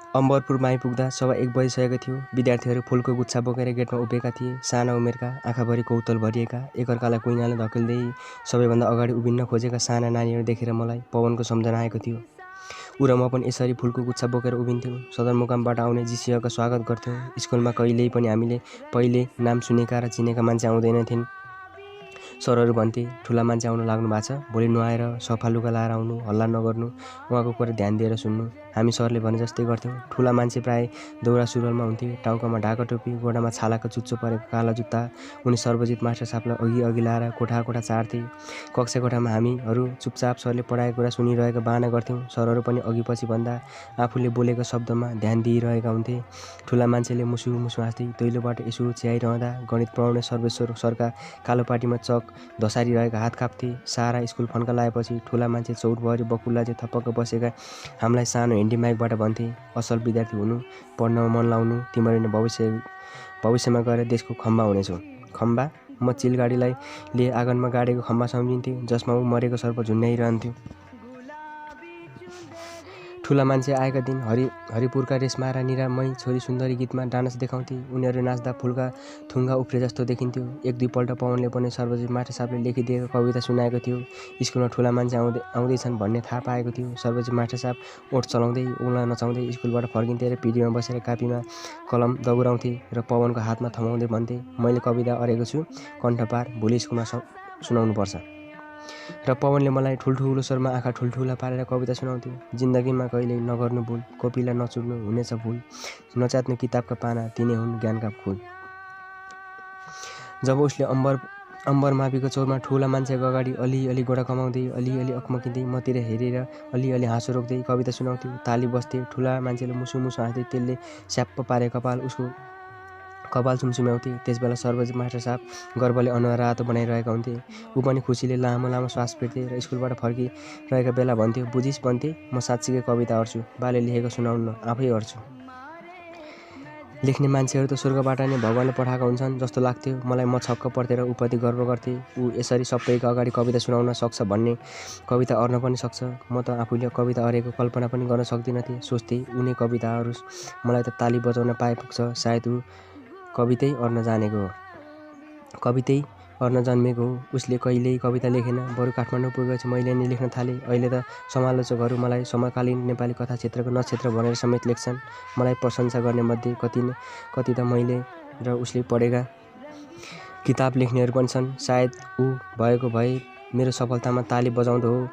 अम्बरपुरमा आइपुग्दा सवा 1 बजिसकेको थियो। विद्यार्थीहरू फुलको गुच्छा बोकेर गेटमा उभिएका थिए। साना उमेरका, आँखाभरि कौतूहल भरिएका, एकअर्कालाई कुइनाले धकेल्दै सबैभन्दा अगाडि उभिन्न खोजेका साना नानीहरू देखेर मलाई पवनको सम्झना आएको थियो। ऊ र म पनि यसरी फुलको गुच्छा बोकेर उभिन्थ्यौँ। सदरमुकामबाट आउने जीसीका स्वागत गर्थ्यौँ। स्कुलमा कहिल्यै पनि हामीले पहिले नाम सुनेका र चिनेका मान्छे आउँदैनथिन्। सरहरू भन्थे, ठुला मान्छे आउन लाग्नु भएको छ, भोलि नुहाएर सफा लुगा लाएर आउनु, हल्ला नगर्नु, उहाँको कुरा ध्यान दिएर सुन्नु। हामी सरले भने जस्तै गर्थ्यौँ। ठुला मान्छे प्राय दौरा सुरुवालमा हुन्थे, टाउकामा ढाका टोपी, गोडामा छालाको चुच्चो परेको काला जुत्ता। उनी सर्वजित मास्टर साहबलाई अघि लाएर कोठा कोठा चार्थे। कक्षा कोठामा हामीहरू चुपचाप सरले पढाएको कुरा सुनिरहेको बाहना गर्थ्यौँ। सरहरू पनि अघि पछि भन्दा आफूले बोलेको शब्दमा ध्यान दिइरहेका हुन्थे। ठुला मान्छेले मुसु मुसु हाँस्दै दैलोबाट यसो चियाइरहँदा गणित पढाउने सर्वेश्वर सरका कालो पाटीमा चक धसारिरहेका हात काप्थे। सारा स्कुल फन्का लगाएपछि ठुला मान्छे चौरभरि बकुल्ला चाहिँ थपक्क बसेका हामीलाई सानो ह्यान्डी माइकबाट भन्थे, असल विद्यार्थी हुनु, पढ्नमा मन लाउनु, तिमीहरू नै भविष्यमा गएर देशको खम्बा हुनेछौ। खम्बा? म चिलगाडीलाई लिए आँगनमा गाडेको खम्बा सम्झिन्थेँ, जसमा ऊ मरेको सर्प झुन्ड्याइरहन्थ्यो। ठुला मान्छे आएका दिन हरिपुरका रेशमा र निरामयी छोरी सुन्दरी गीतमा डान्स देखाउँथे। उनीहरू नाच्दा फुलका थुङ्गा उफ्रे जस्तो देखिन्थ्यो। 1-2 पल्ट पवनले पनि सर्वजित मास्टर साहबले लेखिदिएको कविता सुनाएको थियो। स्कुलमा ठुला मान्छे आउँदैछन् भन्ने थाहा पाएको थियो। सर्वजित मास्टर साहब ओठ चलाउँदै औँला नचाउँदै स्कुलबाट फर्किन्थे र पिँढीमा बसेर कापीमा कलम दगुराउँथे र पवनको हातमा थमाउँदै भन्थे, मैले कविता अरेको छु, कण्ठपार, भोलि स्कुलमा सुनाउनुपर्छ। र पवनले मलाई ठुल्ठुलो स्वरमा आँखा ठुल्ठुला पारेर कविता सुनाउँथ्यो। जिन्दगीमा कहिल्यै नगर्नु भुल, कोपीलाई नचुड्नु, हुनेछ भुल, नच्यात्नु किताबका पाना, तिनै हुन् ज्ञानका फुल। जब उसले अम्बरमाविको चौरमा ठुला मान्छेको अगाडि अलिअलि गोडा कमाउँदै, अलिअलि अकमकिँदै, मतिर हेरेर अलिअलि हाँसो रोक्दै कविता सुनाउँथ्यो, ताली बस्थे। ठुला मान्छेले मुसु मुसु हाँस्दै तेलले स्याप्प पारे उसको कपाल सुमसुम्याउँथे। त्यसबेला सर्वजित मास्टर साहब गर्वले अनुहार रातो बनाइरहेका हुन्थे। ऊ पनि खुसीले लामो लामो श्वास फेर्थे र स्कुलबाट फर्किरहेका बेला भन्थ्यो, बुझिस् भन्थे, म साँच्चीकै कविता अर्छु, बाले लेखेको सुनाउन्न, आफै अर्छु। लेख्ने मान्छेहरू त स्वर्गबाट नै भगवानले पठाएको हुन्छन् जस्तो लाग्थ्यो मलाई। म छक्क पर्थेँ र ऊप्रति गर्व गर्थेँ। ऊ यसरी सबैको अगाडि कविता सुनाउन सक्छ भन्ने, कविता अर्न पनि सक्छ। म त आफूले कविता अरेको कल्पना पनि गर्न सक्दिनथेँ। सोच्थेँ, उनी कविता अरोस्, मलाई त ताली बजाउन पाए पुग्छ। सायद ऊ कवितै अर्न जानेको हो, कवितै अर्न जन्मेको हो। उसले कहिल्यै कविता लेखेन, बरु काठमाडौँ पुगेपछि मैले नै लेख्न थालेँ। अहिले त समालोचकहरू मलाई समकालीन नेपाली कथा क्षेत्रको नक्षत्र भनेर समेत लेख्छन्। मलाई प्रशंसा गर्ने मध्ये कति त मैले र उसले पढेका किताब लेख्नेहरू पनि छन्। सायद ऊ भएको भए मेरो सफलतामा ताली बजाउँदो हो।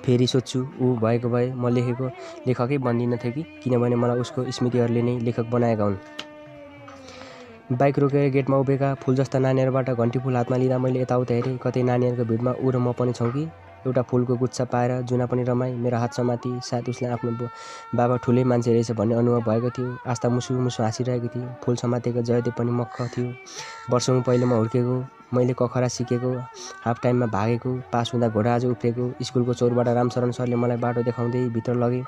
फेरि सोध्छु, ऊ भएको भए म लेखकै बन्दिनथेँ कि, किनभने मलाई उसको स्मृतिहरूले नै लेखक बनाएका हुन्। बाइक रोकेर गेटमा उभिएका फुल जस्ता नानीहरूबाट घन्टी फुल हातमा लिँदा मैले यताउता हेरेँ। कतै नानीहरूको भिडमा ऊ र म पनि छौँ कि। एउटा फुलको गुच्छा पाएर जुना पनि रमाई मेरो हात समाती। सायद उसलाई आफ्नो बाबा ठुलै मान्छे रहेछ भन्ने अनुभव भएको थियो। आस्था मुसु मुसु हाँसिरहेको थियो। फुल समातेको जयदेव पनि मक्ख थियो। वर्षौँ पहिले म हुर्केको, मैले कखरा सिकेको, हाफ टाइममा भागेको, पास हुँदा घोडाआज उफ्रेको। स्कुलको चौरबाट रामशरण सरले मलाई बाटो देखाउँदै भित्र लगे।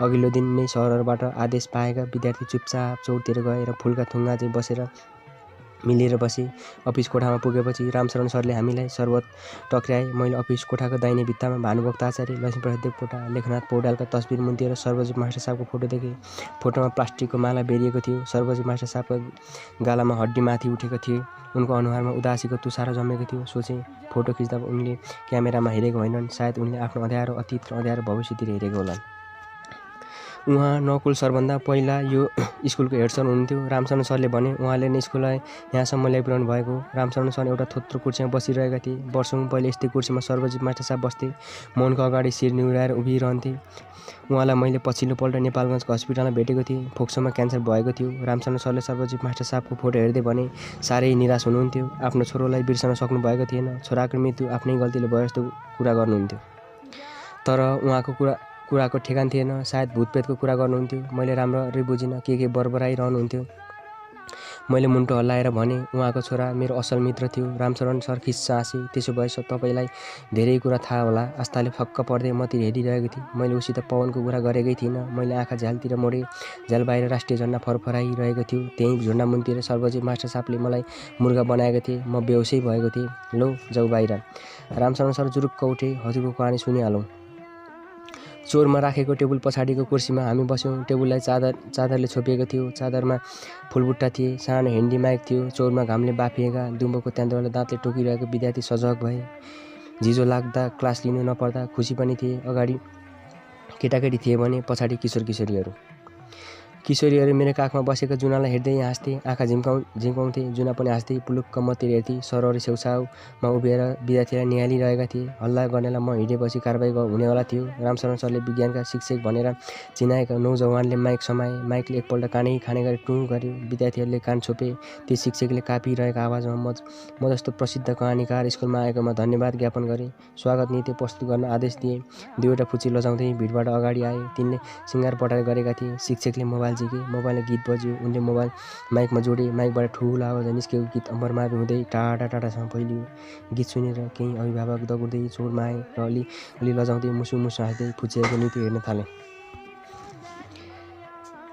अघिल्लो दिन नै सरहरूबाट आदेश पाएका विद्यार्थी चुपचाप चौरतिर गए र फुलका थुङ्गा चाहिँ बसेर मिलेर बसे। अफिस कोठामा पुगेपछि रामशरण सरले हामीलाई शरबत टक्र्याए। मैले अफिस कोठाको दाहिने भित्तामा भानुभक्त आचार्य, लक्ष्मीप्रसाद देवकोटा, लेखनाथ पौड्यालका तस्बिर मुन्तिए र सर्वजित मास्टर साहबको फोटो देखेँ। फोटोमा प्लास्टिकको माला बेरिएको थियो। सर्वजित मास्टर साहबको गालामा हड्डी माथि उठेको थिए। उनको अनुहारमा उदासीको तुषारो जमेको थियो। सोचेँ, फोटो खिच्दा उनले क्यामेरामा हेरेको होइनन्, सायद उनले आफ्नो अँध्यारो अतीत र अँध्यारो भविष्यतिर हेरेको होलान्। उहाँ नकुल सरभन्दा पहिला यो स्कुलको हेड सर हुनुहुन्थ्यो। रामशरण सरले भने, उहाँले नै स्कुललाई यहाँसम्म ल्याइपुर्याउनु भएको। रामशरण सर एउटा थोत्रो कुर्सीमा बसिरहेका थिए। वर्षौँ पहिले यस्तै कुर्सीमा सर्वजित मास्टर साहब बस्थे। म उनको अगाडि शिर निहुराएर उभिरहन्थेँ। उहाँलाई मैले पछिल्लो पल्ट नेपालगञ्जको हस्पिटलमा भेटेको थिएँ। फोक्सोमा क्यान्सर भएको थियो। रामशरण सरले सर्वजित मास्टर साहबको फोटो हेर्दै भने, साह्रै निराश हुनुहुन्थ्यो। आफ्नो छोरोलाई बिर्सन सक्नु भएको थिएन। छोराको मृत्यु आफ्नै गल्तीले भयो जस्तो कुरा गर्नुहुन्थ्यो। तर उहाँको कुराको ठेगान थिएन। सायद भूतप्रेतको कुरा गर्नुहुन्थ्यो। मैले राम्ररी बुझिनँ, के बरबराइरहनुहुन्थ्यो। मैले मुन्टो हल्लाएर भने, उहाँको छोरा मेरो असल मित्र थियो। रामशरण सर खिस्स हाँसे। त्यसो भए तपाईँलाई धेरै कुरा थाहा होला। आस्थाले फक्क पर्दै मतिर हेरिरहेको थिएँ। मैले उसित पवनको कुरा गरेकै थिइनँ। मैले आँखा झ्यालतिर मोडेँ। झ्याल बाहिर राष्ट्रिय झन्डा फरफराइरहेको थियो। त्यही झन्डा मुन्तिर सर्वजित मास्टर साहबले मलाई मुर्गा बनाएको थिए। म बेहोसै भएको थिएँ। लो जाऊ बाहिर। रामशरण सर जुरुक्क उठे। हजुरको कहानी सुनिहालौँ। चोरमा राखेको टेबल पछाडिको कुर्सीमा हामी बस्यौँ। टेबललाई चादरले छोपिएको थियो। चादरमा फुलबुट्टा थिए। सानो ह्यान्डी माइक थियो। चौरमा घामले बाफिएका दुम्बोको त्यान्द्रोलाई दाँतले टोकिरहेको विद्यार्थी सजग भए। झिजो लाग्दा क्लास लिनु नपर्दा खुसी पनि थिए। अगाडि केटाकेटी थिए भने पछाडि किशोरीहरू मेरो काखमा बसेको जुनालाई हेर्दै हाँस्थे। आँखा झिम्काउँथे। जुना पनि हाँस्दै पुलुक्क मतिर हेर्थे। सरहरू छेउछाउमा उभिएर विद्यार्थीलाई निहालिरहेका थिए। हल्ला गर्नेलाई म हिँडेपछि कारबाही हुनेवाला थियो। रामशरण सरले विज्ञानका शिक्षक भनेर चिनाएका नौजवानले माइक समाए। माइकले एकपल्ट कानै खाने गरी टुँ गर्यो। विद्यार्थीहरूले कान छोपे। ती शिक्षकले कापिरहेको आवाजमा म जस्तो प्रसिद्ध कहानीकार स्कुलमा आएकोमा धन्यवाद ज्ञापन गरे। स्वागत नृत्य प्रस्तुत गर्न आदेश दिए। दुईवटा फुच्ची लजाउँदै भिडबाट अगाडि आए। तिनले सिँगार पटार गरेका थिए। शिक्षकले मोबाइल झिके। मोबाइलमा गीत बज्यो। उनले मोबाइल माइकमा जोडे। माइकबाट ठुलो आवाज निस्केको गीत अम्बरमाथि हुँदै टाढासम्म फैलियो। गीत सुनेर केही अभिभावक दगुर्दै चोरमा आए र अलि लजाउँदै मुसु हाँस्दै फुच्चिएको नृत्य हेर्न थाले।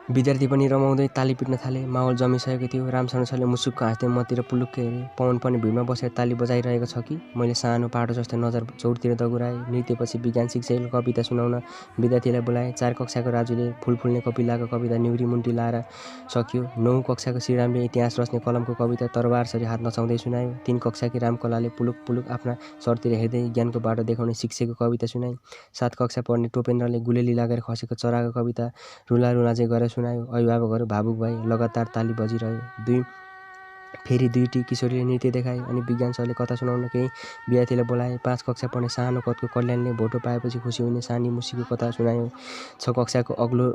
विद्यार्थी पनि रमाउँदै ताली पिट्न थाले। माहौल जमिसकेको थियो। रामशरण सरले मुसुक्क हाँस्दै मतिर पुलुक्क हेरे। पवन पनि भिडमा बसेर ताली बजाइरहेको छ कि? मैले सानो पाटो जस्तै नजर चौरतिर दगुराएँ। नृत्यपछि विज्ञान शिक्षकले कविता सुनाउन विद्यार्थीलाई बोलाए। 4 कक्षाको राजुले फुल फुल्ने कपिलाको कविता निहुरी मुन्टी लाएर सक्यो। 9 कक्षाको श्रीरामले इतिहास रच्ने कलमको कविता तरबारसरी हात नचाउँदै सुनायो। 3 कक्षाकी रामकलाले पुलुक आफ्ना सरतिर हेर्दै ज्ञानको बाटो देखाउने शिक्षकको कविता सुनाए। 7 कक्षा पढ्ने टोपेन्द्रले गुलेली लागेर खसेको चराको कविता रुला चाहिँ गरेर सुनायो। अभिभावकहरू भावुक भए। लगातार ताली बजिरह्यो। फेरि दुईटी किशोरीले नृत्य देखाए। अनि विज्ञान सरले कथा सुनाउन केही विद्यार्थीलाई बोलाए। 5 कक्षा पढ्ने सानो कदको कल्याणले भोटो पाएपछि खुसी हुने सानी मुसीको कथा सुनायो। 6 कक्षाको अग्लो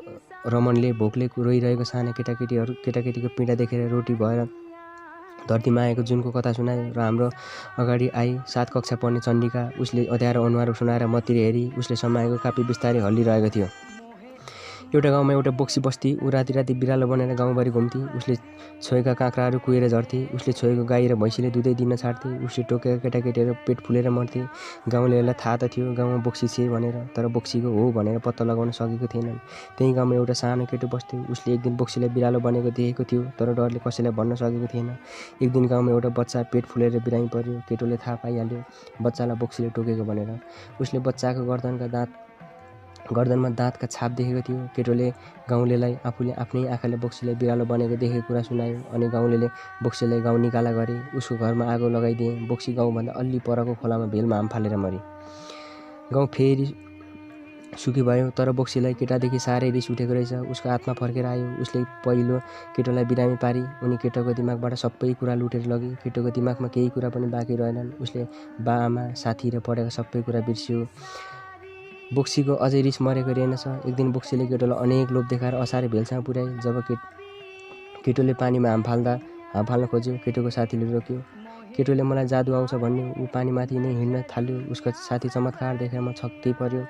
रमनले भोकले रोइरहेको साना केटाकेटीको पीडा देखेर रोटी भएर धरतीमा आएको जुनको कथा सुनायो र हाम्रो अगाडि आई। 7 कक्षा पढ्ने चण्डिका उसले अँध्यारो अनुहार सुनाएर मतिर हेरी। उसले समाएको कापी बिस्तारै हल्लिरहेको थियो। एउटा गाउँमा एउटा बोक्सी बस्ती। ऊ राति बिरालो बनेर गाउँभरि घुम्थे। उसले छोएका काँक्राहरू कुहेर झर्थे। उसले छोएको गाई र भैँसीले दुधै दिन छाड्थे। उसले टोकेका केटाकेटीहरू पेट फुलेर मर्थे। गाउँलेहरूलाई थाहा त थियो गाउँमा बोक्सी छे भनेर, तर बोक्सीको हो भनेर पत्ता लगाउन सकेको थिएनन्। त्यही गाउँमा एउटा सानो केटो बस्थ्यो। उसले एक दिन बोक्सीलाई बिरालो बनेको देखेको थियो, तर डरले कसैलाई भन्न सकेको थिएन। एक दिन गाउँमा एउटा बच्चा पेट फुलेर बिरामी पर्यो। केटोले थाहा पाइहाल्यो बच्चालाई बोक्सीले टोकेको भनेर। उसले बच्चाको गर्दनमा दाँतका छाप देखेको थियो। केटोले गाउँलेलाई आफूले आफ्नै आँखाले बोक्सीलाई बिरालो बनेको देखेको कुरा सुनायो। अनि गाउँलेले बोक्सीलाई गाउँ निकाला गरे। उसको घरमा आगो लगाइदिए। बोक्सी गाउँभन्दा अलि परको खोलामा भेलमा हाम फालेर मरी। गाउँ फेरि सुखी भयो, तर बोक्सीलाई केटादेखि साह्रै रिस उठेको रहेछ। उसको आत्मा फर्केर आयो। उसले पहिलो केटोलाई बिरामी पारी। उनी केटोको दिमागबाट सबै कुरा लुटेर लगे। केटोको दिमागमा केही कुरा पनि बाँकी रहेनन्। उसले बाआमा, साथी र पढेका सबै कुरा बिर्सियो। बोक्सीको अझै रिस मरेको रहेनछ। एक दिन बोक्सीले केटोलाई अनेक लोभ देखाएर असारे भेलसँग पुर्याए। जब केटोले पानीमा हाम फाल्न खोज्यो, केटोको साथीले रोक्यो। केटोले मलाई जादु आउँछ भन्यो। ऊ पानीमाथि नै हिँड्न थाल्यो। उसको साथी चमत्कार देखेर म छक्कै पर्यो।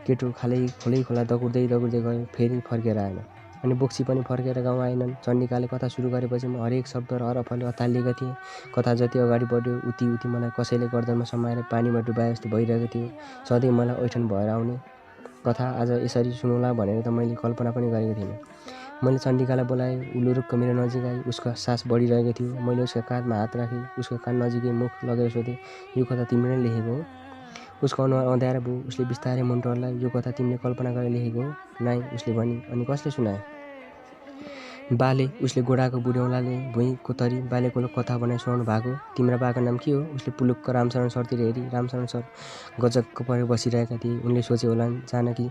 केटो खोलै खोला दगुर्दै गयो, फेरि फर्केर आएन। अनि बोक्सी पनि फर्केर गाउँ आएनन्। चण्डिकाले कथा सुरु गरेपछि म हरेक शब्द र हरफले अत्तालिएको थिएँ। कथा जति अगाडि बढ्यो उति मलाई कसैले गर्दनमा समाएर पानीमा डुबाए जस्तो भइरहेको थियो। सधैँ मलाई ऐठन भएर आउने कथा आज यसरी सुनौला भनेर त मैले कल्पना पनि गरेको थिइनँ। मैले चण्डिकालाई बोलाएँ। ऊ लुरुक्क मेरो नजिक आई। उसको सास बढिरहेको थियो। मैले उसको काँधमा हात राखेँ। उसको कान नजिकै मुख लगेर सोधेँ, यो कथा तिमीले नै लेखेको हो? उसको अनुहार अँध्यारो भयो। उसले बिस्तारै मुन्टो हल्लायो। यो कथा तिमीले कल्पना गरेर लेखेको हो? नाइ, उसले भनी। अनि कसले सुनाए? बाले। उसले गोडाको बुढ्यौलाले भुइँको तरी बालेको कथा बनाइ सुनाउनु भएको। तिम्रा बाको नाम के हो? उसले पुलुक्क रामशरण सरतिर हेरी। रामशरण सर गजक्क परेर बसिरहेका थिए। उनले सोचे होलान् जानकी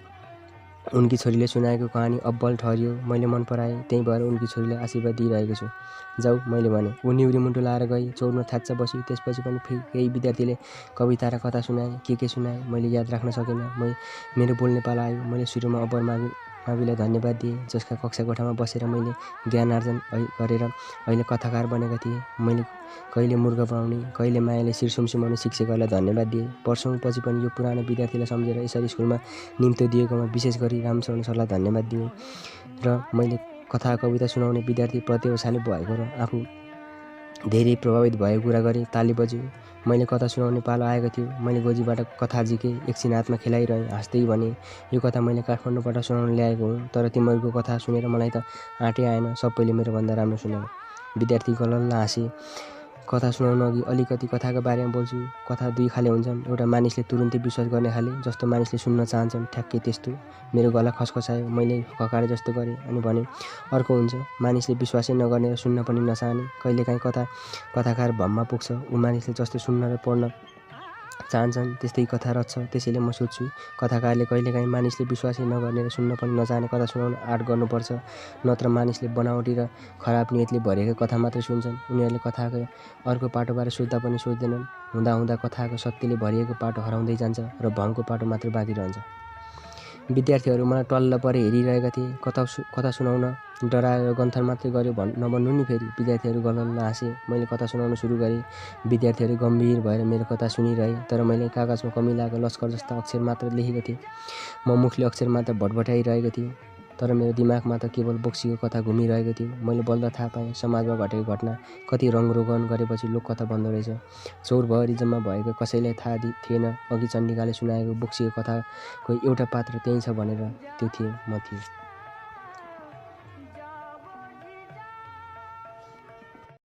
उनकी छोरीले सुनाएको कहानी अब्बल ठहरियो। मैले मन पराएँ, त्यही भएर उनकी छोरीलाई आशीर्वाद दिइरहेको छु। जाऊ, मैले भने। ऊ निहुरी मुन्टो लाएर गई। चौरमा थ्याच्च बसी। त्यसपछि पनि केही विद्यार्थीले कविता र कथा सुनाए। के सुनाए मैले याद राख्न सकिनँ। मेरो बोल्ने पाला आयो। मैले सुरुमा अब्बर माविलाई धन्यवाद दिएँ, जसका कक्षा कोठामा बसेर मैले ज्ञान आर्जन गरेर अहिले कथाकार बनेका थिएँ। मैले कहिले मुर्ग बनाउने, कहिले मायाले शिर सुमसुमाउने शिक्षकहरूलाई धन्यवाद दिएँ। वर्षौँपछि पनि यो पुरानो विद्यार्थीलाई सम्झेर यसरी स्कुलमा निम्तो दिएकोमा विशेष गरी रामशरण सरलाई धन्यवाद दिएँ। र मैले कथा कविता सुनाउने विद्यार्थी प्रतिभाशाली भएको र आफू धेरै प्रभावित भएको कुरा गरेँ। ताली बज्यो। मैले कथा सुनाउने पालो आएको थियो। मैले गोजीबाट कथा झिकेँ। एकछिन हातमा खेलाइरहेँ। हाँस्दै भने, यो कथा मैले काठमाडौँबाट सुनाउन ल्याएको हुँ, तर तिमीहरूको कथा सुनेर मलाई त आँटै आएन। सबैले मेरो भन्दा राम्रो सुनायो। विद्यार्थी गलल्ल हाँसे। कथा सुनाउन अघि अलिकति कथाको बारेमा बोल्छु। कथा दुई खाले हुन्छन्, एउटा मानिसले तुरुन्तै विश्वास गर्ने खाले, जस्तो मानिसले सुन्न चाहन्छन् ठ्याक्कै त्यस्तो। मेरो गला खसखसायो, मैले खकारे जस्तो गरेँ अनि भने। अर्को हुन्छ मानिसले विश्वासै नगर्ने र सुन्न पनि नचाहने। कहिलेकाहीँ कथाकार भममा पुग्छ, ऊ मानिसले जस्तो सुन्न र पढ्न चाहन्छन् त्यस्तै कथा रच्छ। त्यसैले म सोध्छु कथाकारले कहिलेकाहीँ मानिसले विश्वासै नगर्ने र सुन्न पनि नचाहने कथा सुनाउन आँट गर्नुपर्छ, नत्र मानिसले बनावटी र खराब नियतले भरिएका कथा मात्रै सुन्छन्। उनीहरूले कथाको अर्को पाटोबारे सोच्दा पनि सोच्दैनन्। हुँदा कथाको सत्यले भरिएको पाटो हराउँदै जान्छ र भङको पाटो मात्र बाँकी रहन्छ। विद्यार्थीहरू मलाई टल्ल परे हेरिरहेका थिए। कथा सुनाउन डराएर गन्थन मात्रै गर्यो नभन्नु नि फेरि। विद्यार्थीहरू गलल्ल हाँसे। मैले कथा सुनाउन सुरु गरेँ। विद्यार्थीहरू गम्भीर भएर मेरो कथा सुनिरहे, तर मैले कागजमा कमिलाको लस्कर जस्ता अक्षर मात्र लेखेको थिएँ। म मुखले अक्षर मात्र भटभटाइरहेको थिएँ, तर मेरो दिमागमा त केवल बोक्सीको कथा घुमिरहेको थियो। मैले बल्ल थाहा पाएँ समाजमा घटेको घटना कति रङरोगन गरेपछि लोककथा बन्दो रहेछ। चौरभरि जम्मा भएको कसैलाई थाहा थिएन अघि चण्डिकाले सुनाएको बोक्सीको कथाको एउटा पात्र त्यही छ भनेर। त्यो थिएँ म थिएँ।